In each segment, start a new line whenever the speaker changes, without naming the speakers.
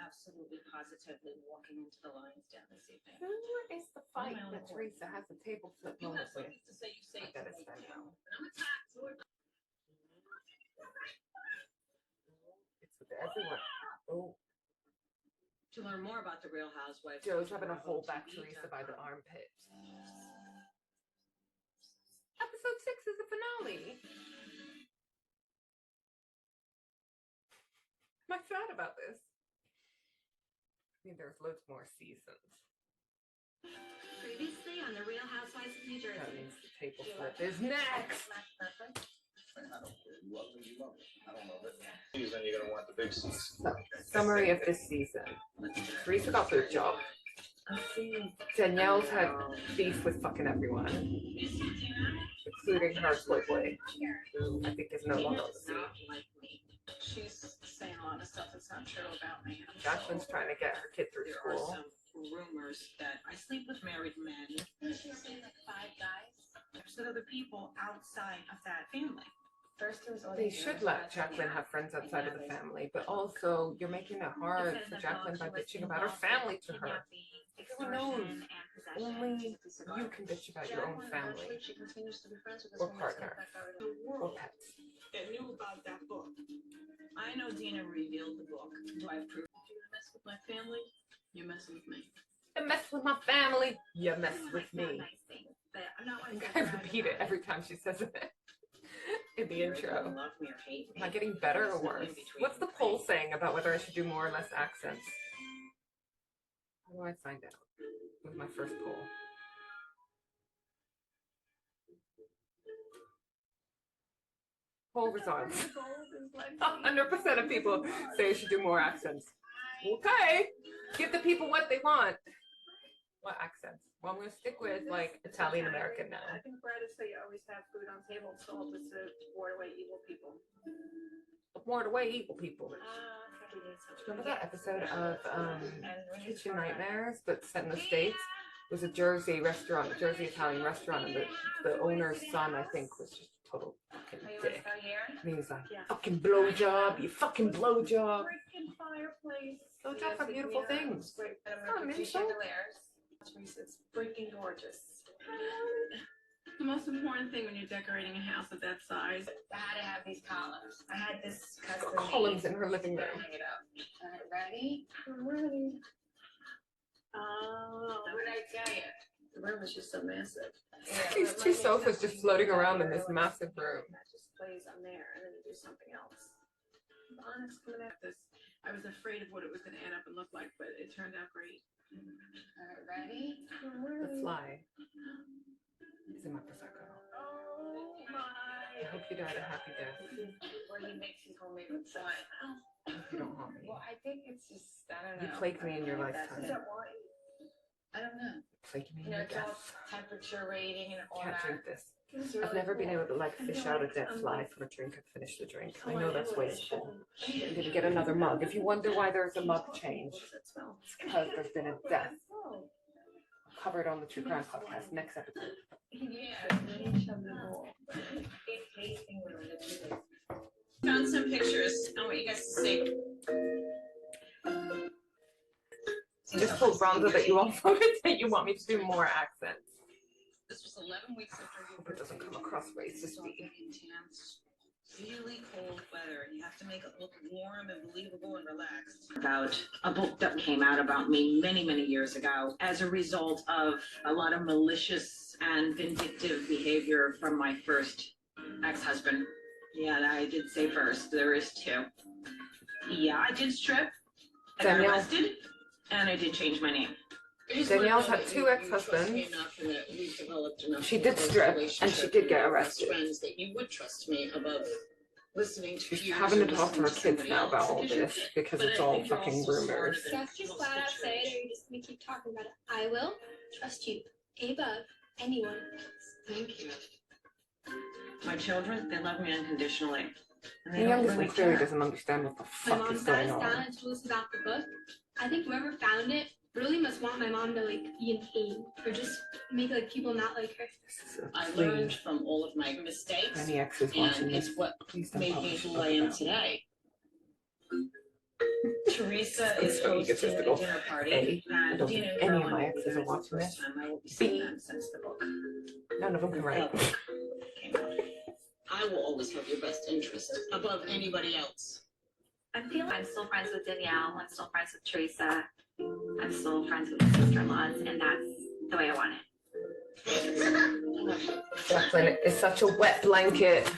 absolutely positively walking into the lines den this evening.
Who is the fight that Teresa has a table flip
You
moment
have
with?
something to say, you say
I
it to
bet
me,
it's that
too.
now.
And I'm attacked, so
It's with everyone. Oh,
to learn more about the Real Housewives,
Joe's having to hold back Teresa by the armpit. Episode 6 is the finale. Am I sad about this? I mean, there's loads more seasons.
Previously on the Real Housewives of New Jersey.
That means the table flip is next.
I don't care. You love me, you love it. I don't love it. Season, you're gonna want the big season.
Summary of this season. Teresa got the job. Danielle's had beef with fucking everyone, including her toy boy, who I think is no longer on the scene.
She's saying a lot of stuff that's not true about me.
Jacqueline's trying to get her kid through
There are
school.
some rumors that I sleep with married men. She's saying like 5 guys. There's other people outside of that family. First, there was
They should let Jacqueline have friends outside of the family, but also you're making it hard for Jacqueline by bitching about her family to her. Everyone knows only you can bitch about your own family or partner or pets.
That knew about that book. I know Dina revealed the book. Do I have proof? If you mess with my family, you're messing with me.
You mess with my family, you mess with me.
I
think I repeat it every time she says it in the intro.
Love me or hate me.
Am I getting better or worse? What's the poll saying about whether I should do more or less accents? How do I find out? With my first poll. Poll results. 100% of people say I should do more accents. Okay, give the people what they want. What accents? Well, I'm going to stick with like Italian American now.
I think Brad is so you always have food on table to help us to ward away evil people.
Ward away evil people. Remember that episode of Kitchen Nightmares, but set in the States? It was a Jersey restaurant, a Jersey Italian restaurant, and the owner's son, I think, was just a total fucking dick. And he was like, fucking blowjob, you fucking blowjob.
Freaking fireplace.
Blowjobs are beautiful things. Oh, Minso.
It's freaking gorgeous.
The most important thing when you're decorating a house of that size.
I had to have these columns. I had this custom
Columns in her living room.
Hang it up. All right, ready?
I'm ready.
What did I tell you?
The room is just so massive.
These two sofas just floating around in this massive room.
That just plays on there, and then you do something else. Onyx coming out
This, I was afraid of what it was going to end up and look like, but it turned out great.
All right, ready?
The fly is in my prosecco.
Oh my!
I hope you died a happy death.
Where he makes his homemade with wine.
I hope you don't haunt me.
Well, I think it's just, I don't know.
You plagued me in your
Is
lifetime.
that why?
I don't know.
Plagued me in
You know,
your
it's all
death.
temperature rating and all
Can't
that.
drink this. I've never been able to like fish out a dead fly from a drink and finish the drink. I know that's wasteful. I'm gonna get another mug. If you wonder why there's a mug change, it's because there's been a death covered on the True Crime Podcast. Next episode.
Found some pictures. I want you guys to see.
Just told Rhonda that you want that you want me to do more accents.
This was 11 weeks after you
Hope it doesn't come across racist.
intense, really cold weather, and you have to make it look warm and believable and relaxed. About a book that came out about me many, many years ago as a result of a lot of malicious and vindictive behavior from my first ex-husband. Yeah, I did say first. There is 2. Yeah, I did strip. I got arrested, and I did change my name.
Danielle's had 2 ex-husbands. She did strip, and she did get arrested.
Friends that you would trust me above listening to.
She's having to talk to her kids now about all this because it's all fucking rumors.
Just flat out say it, or you just gonna keep talking about it. I will trust you above anyone else.
Thank you. My children, they love me unconditionally. And
The
they don't
youngest
really
one clearly
care.
doesn't understand what the
My
fuck
mom
is
sat
going
us down
on.
and told us about the book. I think whoever found it really must want my mom to like be in pain or just make like people not like her.
I learned from all of my mistakes,
Any exes watching
and
this,
it's what
please don't
made me
publish
who
the
I am
book
today. Teresa
It's
is
so
hosting a
egotistical.
dinner party.
A, I
And
don't
Dina
think
and
any of
Carolyn
my
will be
exes
there
are
for the
watching
first
this.
time. I will be seeing
B.
them since the book
None of them can write.
came out. I will always have your best interest above anybody else.
I'm still friends with Danielle. I'm still friends with Teresa. I'm still friends with my sister-in-laws, and that's the way I want it.
Jacqueline is such a wet blanket.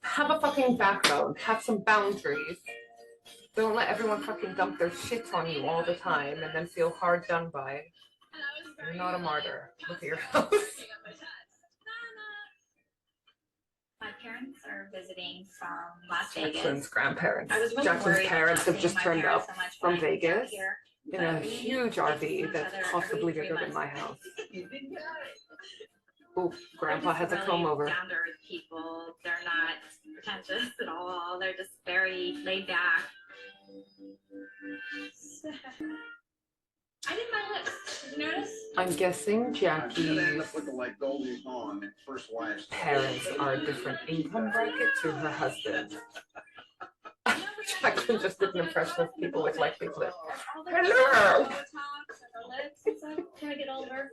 Have a fucking backbone. Have some boundaries. Don't let everyone fucking dump their shit on you all the time and then feel hard done by. You're not a martyr. Look at your house.
My parents are visiting from Las Vegas.
Jackson's grandparents.
I was really
Jackson's
worried
parents
about
have just
seeing my
turned
parents
up
so much
from
when I moved out
Vegas
here,
in
but
a
we
huge
get to see
RV
each
that's
other
possibly
every 3
bigger than
months.
my house. Oh, Grandpa
They're
has
just
a comb
really
over.
down to earth people. They're not pretentious at all. They're just very laid back.
I did my lips. Did you notice?
I'm guessing
I'm gonna end
Jackie's
up looking like Goldie Hawn in First Wives.
parents are a different income bracket to her husband. Jacqueline just did an impression of people with like big lips. Hello!
Can I get all over?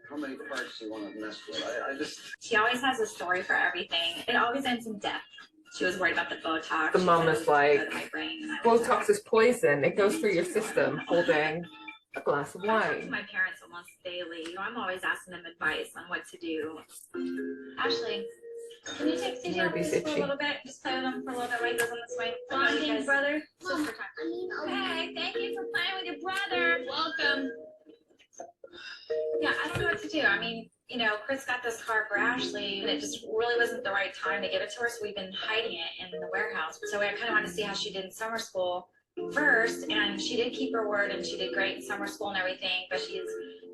How many parts do you want to mess with? I just.
She always has a story for everything. It always ends in death. She was worried about the Botox.
The
She
mom
said
is
it was good
like,
in my brain, and I was
Botox is poison. It goes through your system holding a glass of
I talk to
wine.
my parents almost daily. I'm always asking them advice on what to do. Ashley, can you take CJ
You're
out for a
itchy.
little bit? Just play with him for a little bit while he goes on the swing.
Bonding, brother.
Sister time. Hey, thank you for playing with your brother. Welcome. Yeah, I don't know what to do. I mean, you know, Chris got this car for Ashley, and it just really wasn't the right time to give it to her, so we've been hiding it in the warehouse. So I kind of wanted to see how she did in summer school first, and she did keep her word, and she did great in summer school and everything, but she's,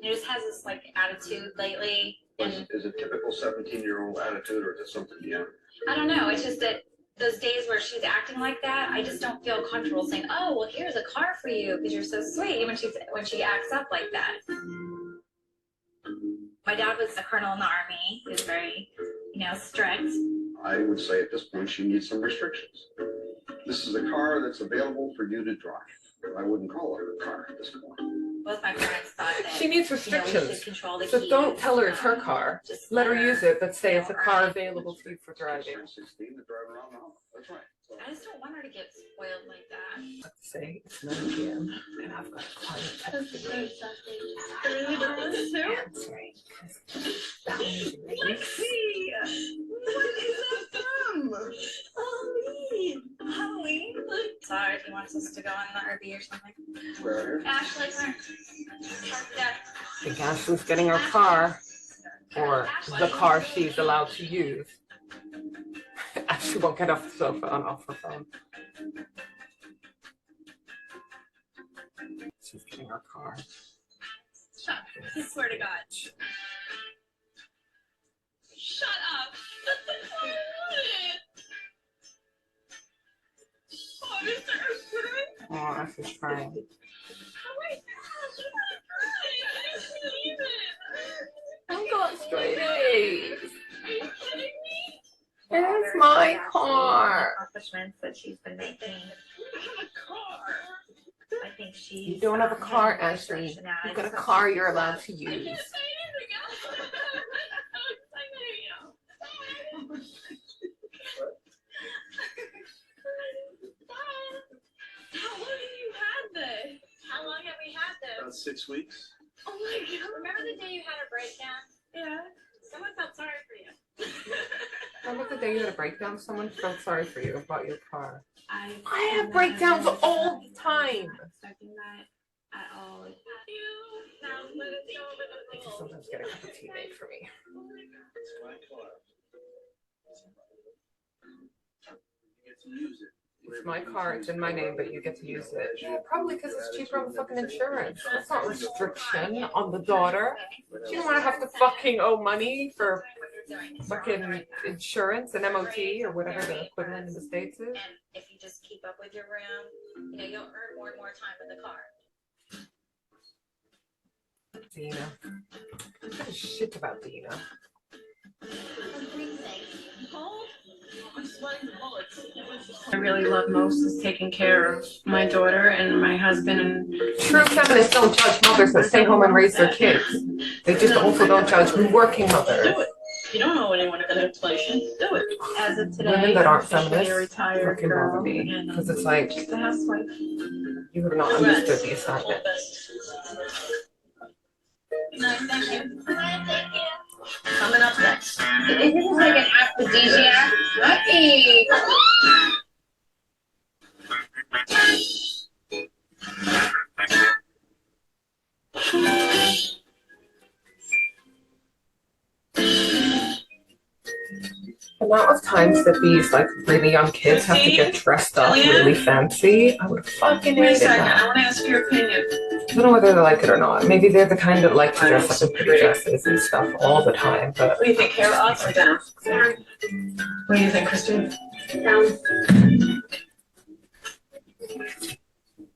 you know, just has this, like, attitude lately, and
Is it typical 17-year-old attitude, or is it something beyond?
I don't know, it's just that those days where she's acting like that, I just don't feel comfortable saying, oh, well, here's a car for you, because you're so sweet, when she acts up like that. My dad was a colonel in the army. He was very, you know, strict.
I would say at this point she needs some restrictions. This is a car that's available for you to drive. I wouldn't call it a car at this point.
Both my parents thought that
She needs
you know, we
restrictions.
should control the
So
keys.
don't tell her it's her car.
Just
Let her use it, but say
you
it's a
know,
car
earn it.
available to you for driving.
She's 16 to drive around the house. That's right. So,
I just don't want her to get spoiled like that.
Let's say it's 9 p.m. and I've got a client texting me.
Really does too?
Answering. That was
Let's see. What is that from? Halloween. Halloween?
Sorry if he wants us to go on the RV or something.
where?
Ashley, come here.
I think Ashley's getting her car, or the car she's allowed to use. Ashley won't get off the sofa and off her phone. She's getting her car.
Shut up. I swear to God. Shut up. That's the point I wanted. Oh, Mr. Ashford.
Oh, Ashley's crying.
Oh my gosh, I'm not crying. I didn't believe it.
I got straight A's.
Are you kidding me?
It's my car.
Accomplishments that she's been making.
I have a car.
I think she's.
You don't have a car, Ashley. You've got a car you're allowed to
I
use.
can't say anything else. I'm so excited. How long have you had this? How long have we had this?
About 6 weeks.
Oh my God. Remember the day you had a breakdown? Yeah. Someone felt sorry for you.
Remember the day you had a breakdown? Someone felt sorry for you about your car.
I
have breakdowns all the time.
Expecting that at all.
Now let it go over the
I just
goal.
sometimes get a cup of tea made for me.
It's my car. You get to use it.
It's my car, it's in my name, but you get to use it. Yeah, probably because it's cheaper on the fucking insurance. That's not restriction on the daughter. She don't want to have to fucking owe money for fucking insurance and MOT or whatever the equivalent in the States is.
And if you just keep up with your room, you know, you'll earn more and more time in the car.
Dina. Who gives a shit about Dina?
Oh, I'm sweating bullets. It was
I really love most is taking care of my daughter and my husband and
True feminists don't judge mothers that stay home and raise their kids. They just also don't judge working mothers.
do it. You don't know anyone in inflation. Do it. As of today,
Women that aren't
I'm officially a
feminists
retired
fucking
girl
bother me
and
because it's like
just a housewife.
you have not understood the assignment.
Coming up next.
Is this like an aphrodisiac? Hey.
The amount of times that these like really young kids have to get dressed up really fancy, I would fucking
Wait a
hate
second,
that.
I want to ask your opinion.
I don't know whether they like it or not. Maybe they're the kind that like to dress up in pretty dresses and stuff all the time, but
What do you think, hair up or down? What do you think, Christine?
Down.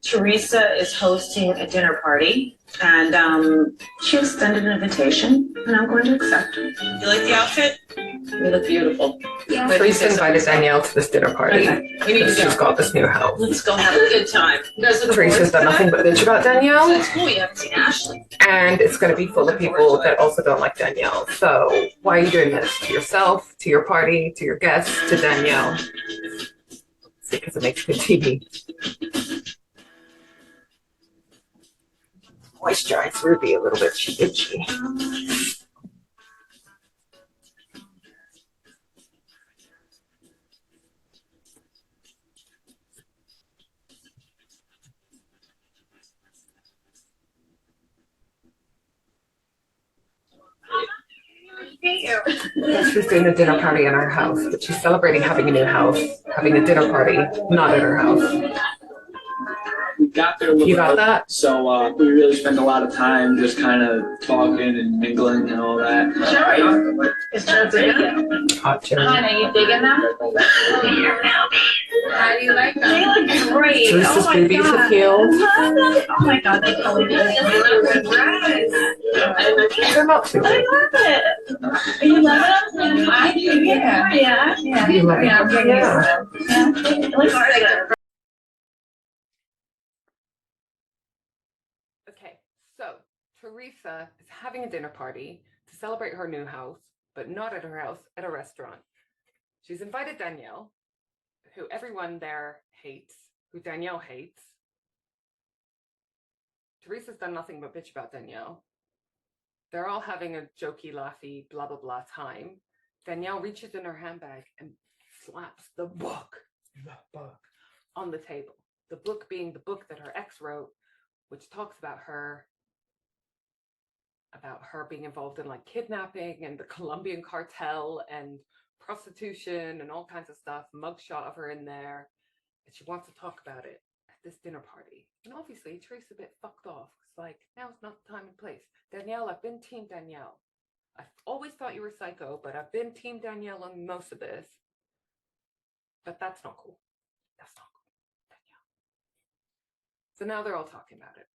Teresa is hosting a dinner party, and she extended an invitation, and I'm going to accept.
You like the outfit?
You look beautiful.
Yeah.
Teresa invited Danielle to this dinner party
Okay, we need
because
to
she's
go.
got this new house.
Let's go have a good time. You guys look
Teresa's done nothing but bitch about
So
Danielle,
it's cool, you haven't seen Ashley.
and it's going to be full of people that also don't like Danielle. So why are you doing this to yourself, to your party, to your guests, to Danielle? It's because it makes good TV. Moisturize Ruby a little bit, she itchy. Guess who's doing a dinner party in our house? But she's celebrating having a new house, having a dinner party, not at her house.
We got there a little
You got
late,
that?
so we really spent a lot of time just kind of talking and mingling and all that.
Sure. It's time to go.
Hot cherry.
Honey, you digging them? How do you like them?
They look great.
Teresa's
Oh my
boobies
God.
have healed.
Oh my God, that's so good. I love the dress.
They're not too
I
big.
love it. You love it? I do, yeah. Yeah. Yeah.
You love it?
Yeah. I'm getting
Yeah.
it. Looks good.
Okay, so Teresa is having a dinner party to celebrate her new house, but not at her house, at a restaurant. She's invited Danielle, who everyone there hates, who Danielle hates. Teresa's done nothing but bitch about Danielle. They're all having a jokey, laughy, blah, blah, blah time. Danielle reaches in her handbag and slaps the book on the table. The book being the book that her ex wrote, which talks about her being involved in like kidnapping and the Colombian cartel and prostitution and all kinds of stuff, mugshot of her in there, and she wants to talk about it at this dinner party. And obviously Teresa's a bit fucked off. It's like, now's not the time and place. Danielle, I've been team Danielle. I've always thought you were psycho, but I've been team Danielle on most of this. But that's not cool. That's not cool, Danielle. So now they're all talking about it.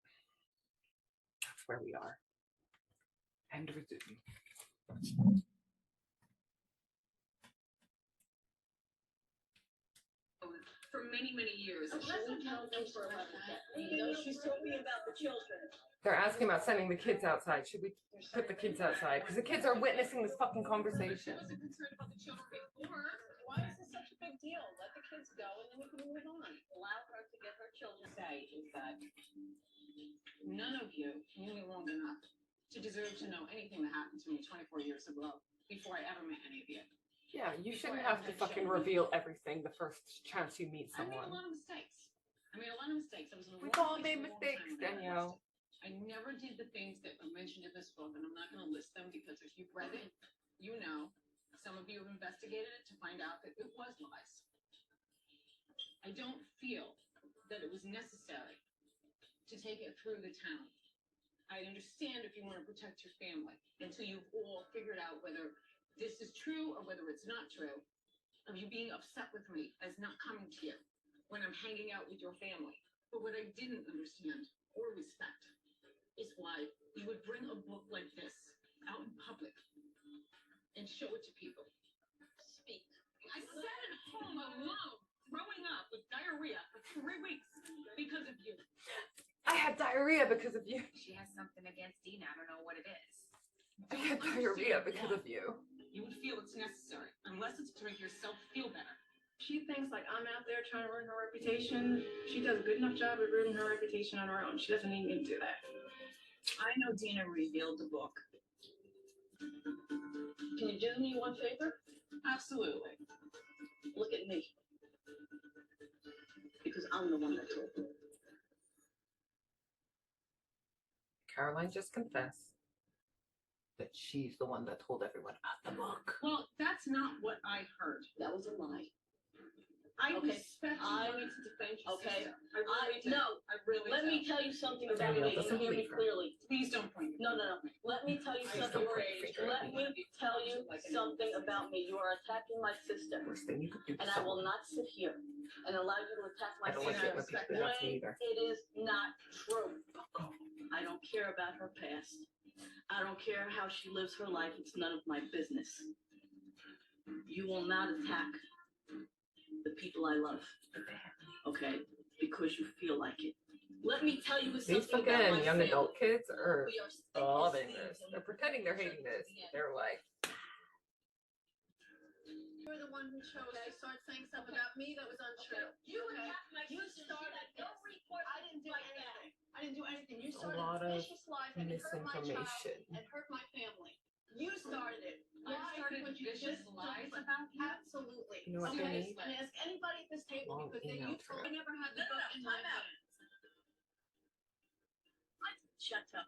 That's where we are. And resume.
For many, many years. She's told me about the children.
They're asking about sending the kids outside. Should we put the kids outside? Because the kids are witnessing this fucking conversation.
Why is this such a big deal? Let the kids go and then we can move on. Allow her to get her children. Say is that none of you knew me long enough to deserve to know anything that happened to me 24 years ago before I ever met any of you.
Yeah, you shouldn't have to fucking reveal everything the first chance you meet
I made a
someone.
lot of mistakes. I was in the
We've
wrong
all
place
made
at the wrong
mistakes,
time when I
Danielle.
I never did the things that are mentioned in this book, and I'm not going to list them because if you've read it, you know. Some of you have investigated it to find out that it was lies. I don't feel that it was necessary to take it through the town. I understand if you want to protect your family until you've all figured out whether this is true or whether it's not true, of you being upset with me as not coming to you when I'm hanging out with your family. But what I didn't understand or respect is why you would bring a book like this out in public and show it to people. Speak. I sat at home alone, growing up,
diarrhea because of you.
She has something against Dina. I don't know what it is.
I had diarrhea because of you.
You would feel it's necessary, unless it's to make yourself feel better.
She thinks like I'm out there trying to earn her reputation. She does a good enough job of earning her reputation on her own. She doesn't need me to do that.
I know Dina revealed the book.
Can you do me one favor?
Absolutely.
Look at me. Because I'm the one that told her.
Caroline just confessed that she's the one that told everyone about the book.
Well, that's not what I heard.
That was a lie.
I
Okay,
respect
I-
you wanted to defend your
okay,
sister. I really do.
No,
I really
let
do.
me tell you something about
Danielle
me.
doesn't
Hear me
believe her.
clearly.
Please don't point.
No. Let me tell you
Please
something.
don't point your finger at
Let me tell you something about me. You are attacking my sister.
Worst thing you could do to
And I will
someone.
not sit here and allow you to attack my
I don't like
sister
it when people do that to me either.
it is not true. I don't care about her past. I don't care how she lives her life. It's none of my business. You will not attack the people I love. Okay? Because you feel like it. Let me tell you
These
something about
fucking
my
young
family.
adult kids are
We are
loving
thick as
this.
thieves.
They're pretending they're hating this. They're like,
You're the one who chose to start saying stuff about me that was untrue. You attacked my sister. No report. I didn't do anything. I didn't do anything. You
a
started
lot of
vicious lies that could hurt my child
misinformation.
and hurt my family. You started it.
I started
When you
vicious
just
lies
don't-
about you?
Absolutely.
You know what they
Okay?
need?
And ask anybody at this table
Long
because they
email
you told
trail.
I never had the book in my hands. Chateau.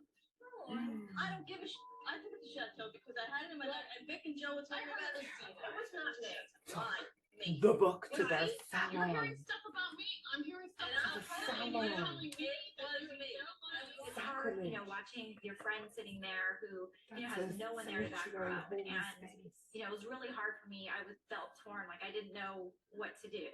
I don't give a shit. I took it to Chateau because I had it in my lap, and Vic and Joe were talking about it. It was not me. Lie. Me.
The book to their
You're
salon.
hearing stuff about me. I'm hearing stuff about
The
her.
salon.
You're telling me that was me.
It's hard, you know, watching your friend sitting there who, you know, has no one there to back her up. And, you know, it was really hard for me. Felt torn, like I didn't know what to do.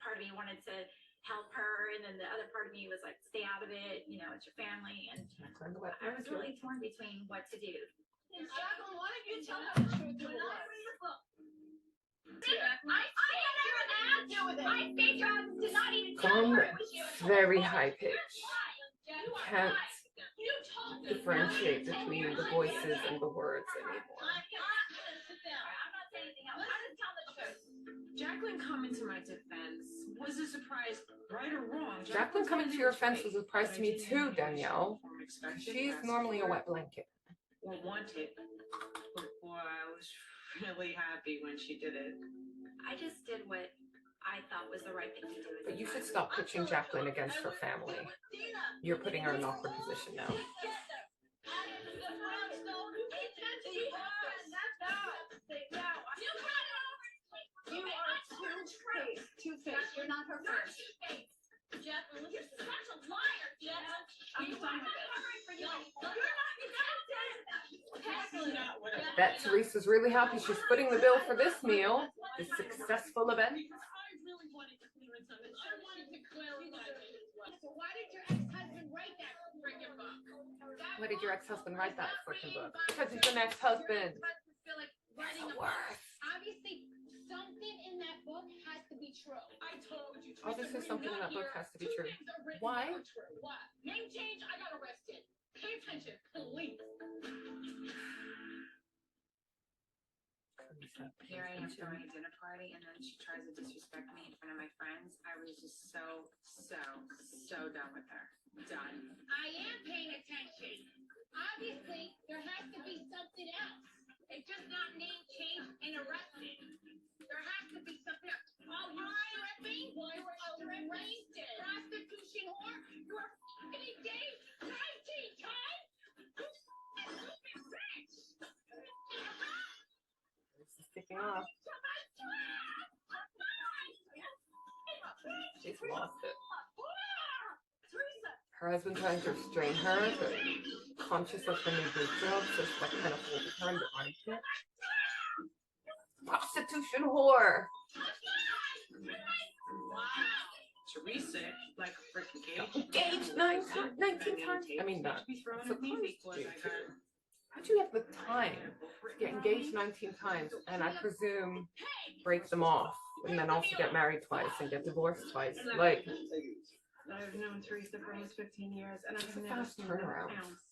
Part of me wanted to help her, and then the other part of me was like, stay out of it, you know, it's your family. And I was really torn between what to do.
Jacqueline, why don't you tell her the truth? When I read a book.
I stayed around, did not even
Some very high pitch can't
You told me.
differentiate between the voices and the words anymore.
Sit down. I'm not saying anything else. I just tell the truth.
Jacqueline coming to my defense was a surprise, right or wrong.
Jacqueline coming to your offense was a surprise to me too, Danielle. She's normally a wet blanket.
Or wanted. But boy, I was really happy when she did it.
I just did what I thought was the right thing to do. at the
But you should
time.
stop pitching Jacqueline against her family. You're putting her in an awkward position now.
You are two-faced. You're not her friend. Jacqueline, you're such a liar, Jacqueline. I'm done with it. You're not what I
Bet Teresa's really happy she's footing the bill for this meal, this successful event.
I really wanted clearance on this. I wanted to clarify this as well. So why did your ex-husband write that freaking book?
Why did your ex-husband write that freaking book? Because he's an ex-husband.
Feel like writing a book. Obviously, something in that book has to be true. I told you.
Obviously something in that book has to be true. Why?
What? Name change, I got arrested. Pay attention, police.
Here I am throwing a dinner party, and then she tries to disrespect me in front of my friends. I was just so done with her. Done.
I am paying attention. Obviously, there has to be something else. It's just not name change and arrested. There has to be something else. Oh, you're stripping? You're a racist. Prostitution whore? You're a fucking engaged 19 times? You bitch!
This is kicking off. She's lost it. Her husband trying to restrain her, but conscious of her new boob job, so she's like kind of holding her in the armpit. Prostitution whore.
Teresa, like freaking Gage.
Engaged 19 times. I mean, not supposed to. How'd you have the time to get engaged 19 times and I presume break them off and then also get married twice and get divorced twice? Like,
I've known Teresa for almost 15 years, and
It's
I've
a
never
fast
seen
turnaround.
an ounce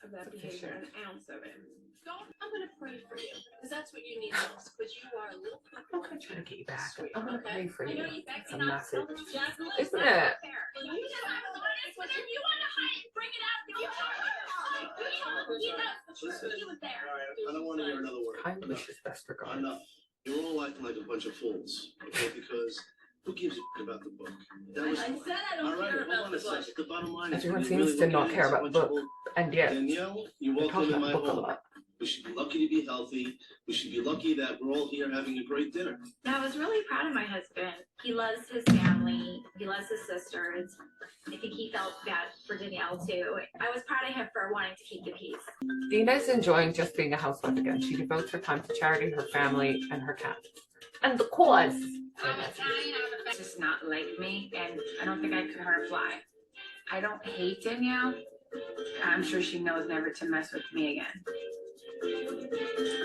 of that
That's a
behavior,
shame.
an ounce of it.
I'm gonna pray for you, because that's what you need most, because you are a little.
I'm gonna try to get you back. I'm gonna pray for
I
you.
know you
It's
begging
a
us,
message.
just a little
Isn't
bit
it?
fair. Well, you just have to honest with him. You wanna hide, bring it out. You know, he knows the truth. He was there.
I don't want to hear another word.
I wish his best regards.
Enough. You're all acting like a bunch of fools, okay? Because who gives a shit about the book? That was.
I said I
All
don't
right,
care
hold
about
on
the
a second.
book.
The bottom line is.
Everyone
when you
seems
really
to
look
not
at it,
care
it's a
about the
bunch of
book, and yet
Danielle, you
they
walked
talk
into
about
my
the book a
home.
lot.
We should be lucky to be healthy. We should be lucky that we're all here having a great dinner.
No, I was really proud of my husband. He loves his family. He loves his sisters. I think he felt bad for Danielle too. I was proud of him for wanting to keep the peace.
Dina's enjoying just being a housewife again. She devotes her time to charity, her family, and her cat. And the cause.
It's just not like me, and I don't think I could hurt a fly. I don't hate Danielle. I'm sure she knows never to mess with me again.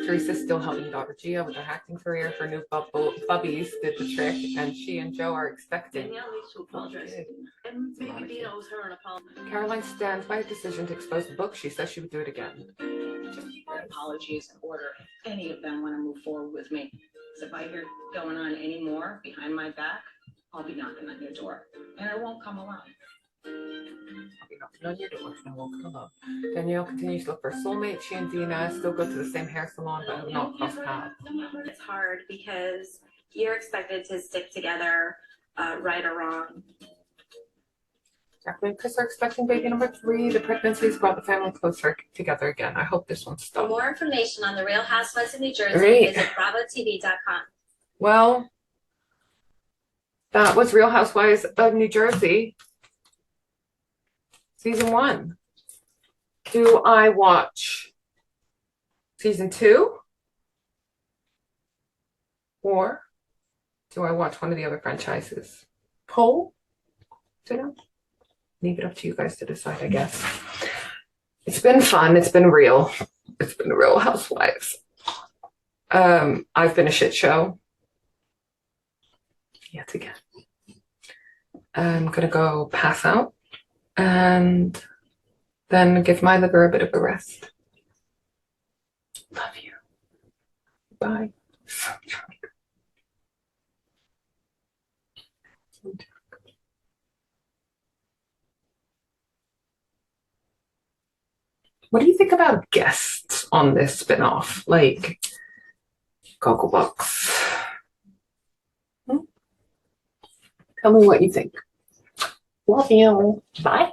Teresa's still helping daughter Gia with her acting career. Her new bubbies did the trick, and she and Joe are expecting.
Danielle needs to apologize. And maybe Dina owes her an apology.
Caroline stands by her decision to expose the book. She says she would do it again.
My apologies in order. Any of them want to move forward with me. Because if I hear going on any more behind my back, I'll be knocking on your door. And I won't come alone.
I'll be knocking on your door and I won't come alone. Danielle continues to look for a soulmate. She and Dina still go to the same hair salon, but have not crossed paths.
It's hard because you're expected to stick together, right or wrong.
Jacqueline and Chris are expecting baby number 3. The pregnancy's brought the family closer together again. I hope this one's
For
stopped.
more information on the Real Housewives of New Jersey,
Great.
visit BravoTV.com.
Well, that was Real Housewives of New Jersey, season 1. Do I watch season 2? Or do I watch one of the other franchises? Poll? Don't know. Leave it up to you guys to decide, I guess. It's been fun. It's been real. It's been Real Housewives. I've been a shit show. Yet again. I'm going to go pass out and then give my liver a bit of a rest. Love you. Bye. What do you think about guests on this spinoff? Like Cocoa Box? Tell me what you think. Love you. Bye.